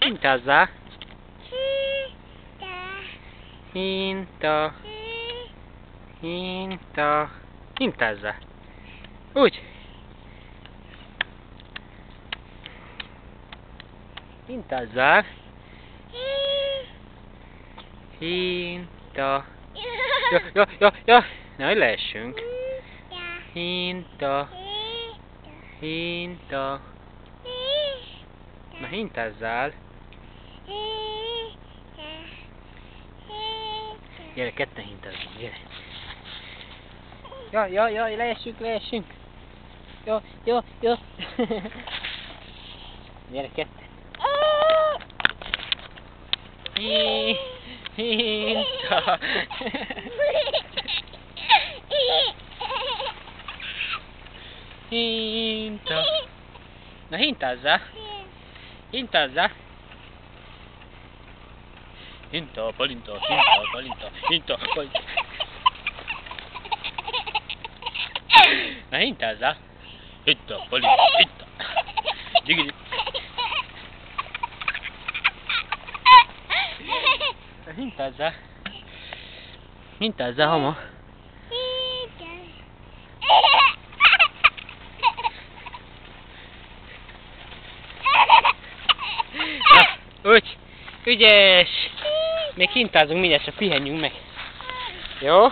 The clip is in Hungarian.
Hintázzál. Hinta. Hinta. Hintázzál. Úgy. Hintázzál. Hinta. Ja. Nehogy leessünk. Hinta. Hinta. Na hintázzál. Gyere, ketten hintázzunk, gyere. Ja, leessünk. Jó. Gyere, ketten. Hinta. Hinta. Na hintázzál. Hintázzál. Hinta, palinta. Na hintázzál. Hinta, palinta. Gyigidi. Na hintázzál. Hintázzál, hama. Úgy, ügyes! Még hintázunk, mindjárt csak pihenjünk meg. Jó?